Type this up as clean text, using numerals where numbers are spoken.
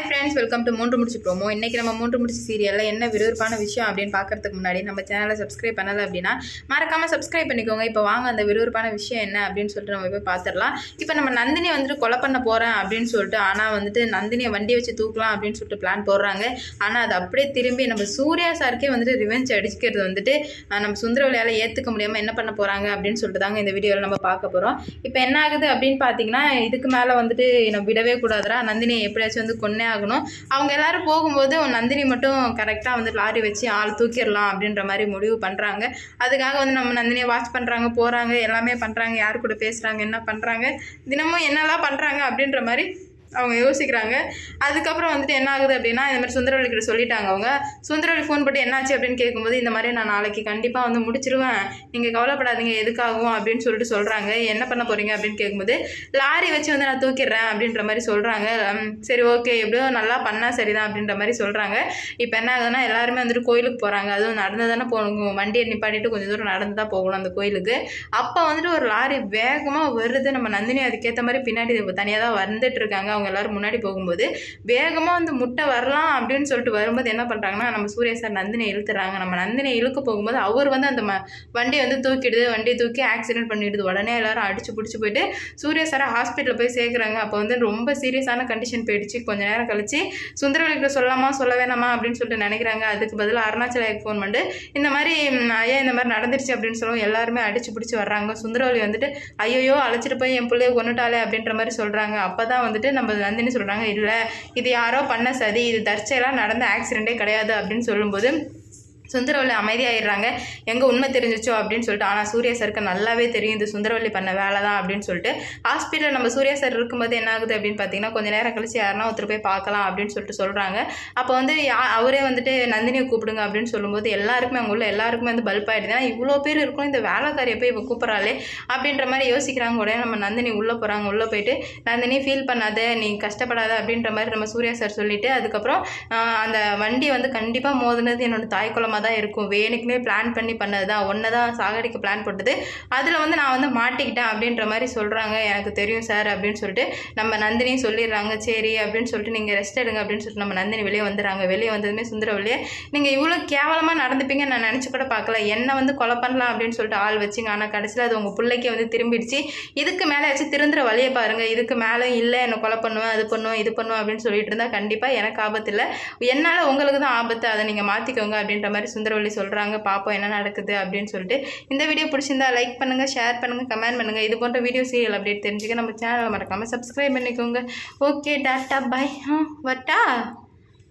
Hi friends, welcome to மூன்று முடிச்சு promo. இன்றைக்கி நம்ம மூன்று முடிச்சு சீரியலில் என்ன விறுவிறுப்பான விஷயம் அப்படின்னு பார்க்கறதுக்கு முன்னாடி நம்ம சேனலை சப்ஸ்கிரைப் பண்ணலை அப்படின்னா மறக்காமல் சப்ஸ்கிரைப் பண்ணிக்கோங்க. இப்போ வாங்க அந்த விறுவிறுப்பான விஷயம் என்ன அப்படின்னு சொல்லிட்டு நம்ம போய் பார்த்துடலாம். இப்போ நம்ம நந்தினி வந்துட்டு கொலை பண்ண போகிறேன் அப்படின்னு சொல்லிட்டு, ஆனால் வந்துட்டு நந்தினியை வண்டி வச்சு தூக்கலாம் அப்படின்னு சொல்லிட்டு பிளான் போடுறாங்க. ஆனால் அது அப்படியே திரும்பி நம்ம சூர்யா சாருக்கே வந்துட்டு ரிவெஞ்ச் அடிக்கிறது வந்துட்டு நம்ம சுந்தரவழியால் ஏற்றுக்க முடியாமல் என்ன பண்ண போகிறாங்க அப்படின்னு சொல்லிட்டு தாங்க இந்த வீடியோவில் நம்ம பார்க்க போகிறோம். இப்போ என்ன ஆகுது அப்படின்னு பார்த்தீங்கன்னா, இதுக்கு மேலே வந்துட்டு நம்ம விடவே கூடாதுரா, நந்தினியை எப்படியாச்சும் வந்து கொன்னே ஆகணும். அவங்க எல்லாரும் போகும்போது நந்தினி மட்டும் கரெக்டாக வந்து லாரி வச்சு ஆள் தூக்கிடலாம் அப்படின்ற மாதிரி முடிவு பண்ணுறாங்க. அதுக்காக வந்து நம்ம நந்தினியை வாட்ச் பண்ணுறாங்க, போகிறாங்க, எல்லாமே பண்ணுறாங்க, யார் கூட பேசுகிறாங்க, என்ன பண்ணுறாங்க, தினமும் என்னெல்லாம் பண்ணுறாங்க அப்படின்ற மாதிரி அவங்க யோசிக்கிறாங்க. அதுக்கப்புறம் வந்துட்டு என்ன ஆகுது அப்படின்னா, இந்த மாதிரி சுந்தரவழி கிட்ட சொல்லிட்டாங்க. அவங்க சுந்தரவழி ஃபோன் பண்ணி என்னாச்சு அப்படின்னு கேட்கும்போது, இந்த மாதிரி நான் நாளைக்கு கண்டிப்பாக வந்து முடிச்சிருவேன், நீங்கள் கவலைப்படாதீங்க எதுக்காகும் அப்படின்னு சொல்லிட்டு சொல்கிறாங்க. என்ன பண்ண போகிறீங்க அப்படின்னு கேட்கும்போது, லாரி வச்சு வந்து நான் தூக்கிடுறேன் அப்படின்ற மாதிரி சொல்கிறாங்க. சரி ஓகே, எப்படியோ நல்லா பண்ணால் சரிதான் அப்படின்ற மாதிரி சொல்கிறாங்க. இப்போ என்ன ஆகுதுன்னா, எல்லாருமே வந்துட்டு கோயிலுக்கு போகிறாங்க. அதுவும் நடந்து தானே போகணும், வண்டியை நிப்பாட்டிட்டு கொஞ்சம் தூரம் நடந்து தான் போகணும் அந்த கோயிலுக்கு. அப்போ வந்துட்டு ஒரு லாரி வேகமாக வருது. நம்ம நந்தினி அதுக்கேற்ற மாதிரி பின்னாடி தனியாக தான் வந்துட்டு இருக்காங்க. அவங்க எல்லாரும் முன்னாடி போகும்போது வேகமாக வந்து முட்டை வரலாம் அப்படின்னு சொல்லிட்டு வரும்போது என்ன பண்ணுறாங்கன்னா, நம்ம சூர்யா சார் நந்தினியை இழுத்துறாங்க. நம்ம நந்தினியை இழுக்க போகும்போது அவர் வந்து அந்த வண்டியை வந்து தூக்கிடுது. வண்டியை தூக்கி ஆக்சிடென்ட் பண்ணிடுது. உடனே எல்லாரும் அடிச்சு பிடிச்சி போயிட்டு சூர்யா சாரை ஹாஸ்பிட்டலில் போய் சேர்க்குறாங்க. அப்போ வந்து ரொம்ப சீரியஸான கண்டிஷன் போயிடுச்சு. கொஞ்சம் நேரம் கழிச்சு சுந்தரவழிக்கு சொல்லலாமா சொல்ல வேணாமா அப்படின்னு சொல்லிட்டு நினைக்கிறாங்க. அதுக்கு பதிலாக அருணாச்சலாவுக்கு ஃபோன் பண்ணிட்டு இந்த மாதிரி ஐயா இந்த மாதிரி நடந்துருச்சு அப்படின்னு சொல்லுவோம். எல்லாருமே அடிச்சு பிடிச்சி வர்றாங்க. சுந்தரவழி வந்துட்டு ஐயோ அழைச்சிட்டு போய் என் பிள்ளைய கொண்டுட்டாலே அப்படின்ற மாதிரி சொல்கிறாங்க. அப்போ தான் வந்துட்டு நம்ம நந்தினி சொல்கிறாங்க, இல்லை இது யாரோ பண்ண சதி, இது தற்செயலாக நடந்த ஆக்சிடெண்ட்டே கிடையாது அப்படின்னு சொல்லும்போது சுந்தரவள்ளி அமைதியாகிடுறாங்க. எங்கே உண்மை தெரிஞ்சிச்சோ அப்படின்னு சொல்லிட்டு. ஆனால் சூர்யா சாருக்கு நல்லாவே தெரியும் இது சுந்தரவள்ளி பண்ண வேலை தான் அப்படின்னு சொல்லிட்டு. ஹாஸ்பிட்டலில் நம்ம சூர்யா சார் இருக்கும்போது என்ன ஆகுது அப்படின்னு பார்த்தீங்கன்னா, கொஞ்சம் நேரம் கழிச்சு யாருன்னா ஒருத்தர் போய் பார்க்கலாம் அப்படின்னு சொல்லிட்டு சொல்கிறாங்க. அப்போ வந்து அவரே வந்துட்டு நந்தினியை கூப்பிடுங்க அப்படின்னு சொல்லும்போது எல்லாருக்குமே அங்கே உள்ள எல்லாருக்குமே வந்து பல்ப் ஆகிடுது. ஏன்னா இவ்வளோ பேர் இருக்கும், இந்த வேலைக்காரியை போய் இவ கூப்பிட்றாளே அப்படின்ற மாதிரி யோசிக்கிறாங்க. உடனே நம்ம நந்தினி உள்ளே போகிறாங்க. உள்ளே போயிட்டு நந்தினி ஃபீல் பண்ணாத, நீ கஷ்டப்படாத அப்படின்ற மாதிரி நம்ம சூர்யா சார் சொல்லிவிட்டு, அதுக்கப்புறம் அந்த வண்டியை வந்து கண்டிப்பாக மோதுனது என்னோட தாய்க்குளமாக தான் இருக்கும், வேணுக்குமே பிளான் பண்ணி பண்ணது தான், ஒன்றை தான் சாகடிக்க பிளான் போட்டது, அதில் வந்து நான் வந்து மாட்டிக்கிட்டேன் அப்படின்ற மாதிரி சொல்கிறாங்க. எனக்கு தெரியும் சார் அப்படின்னு சொல்லிட்டு நம்ம நந்தினியும் சொல்லிடுறாங்க. சரி அப்படின்னு சொல்லிட்டு நீங்கள் ரெஸ்ட் எடுங்க அப்படின்னு சொல்லிட்டு நம்ம நந்தினி வெளியே வந்துடுறாங்க. வெளியே வந்ததுமே சுந்தரவழியே, நீங்கள் இவ்வளோ கேவலமாக நடந்துப்பீங்க நான் நினச்சி கூட பார்க்கல, என்னை வந்து கொலை பண்ணலாம் அப்படின்னு சொல்லிட்டு ஆள் வச்சிங்க, ஆனால் கடைசியில் அது உங்கள் பிள்ளைக்கு வந்து திரும்பிடுச்சு, இதுக்கு மேலே வச்சு திருந்துற வழியை பாருங்கள், இதுக்கு மேலே இல்லை என்னை கொலை பண்ணுவேன், அது பண்ணுவேன், இது பண்ணுவேன் அப்படின்னு சொல்லிட்டு இருந்தால் கண்டிப்பாக எனக்கு ஆபத்து இல்லை, என்னால் உங்களுக்கு தான் ஆபத்து, அதை நீங்கள் மாற்றிக்கோங்க அப்படின்ற மாதிரி சுந்தரவள்ளி சொல்கிறாங்க. பாப்போம் என்ன நடக்குது அப்படின்னு சொல்லிட்டு. இந்த வீடியோ பிடிச்சிருந்தா லைக் பண்ணுங்கள், ஷேர் பண்ணுங்கள், கமெண்ட் பண்ணுங்கள். இது போன்ற வீடியோ சீரியல் அப்டேட் தெரிஞ்சுக்க நம்ம சேனலை மறக்காமல் சப்ஸ்கிரைப் பண்ணிக்கோங்க. Okay, tata, bye, வட்டா.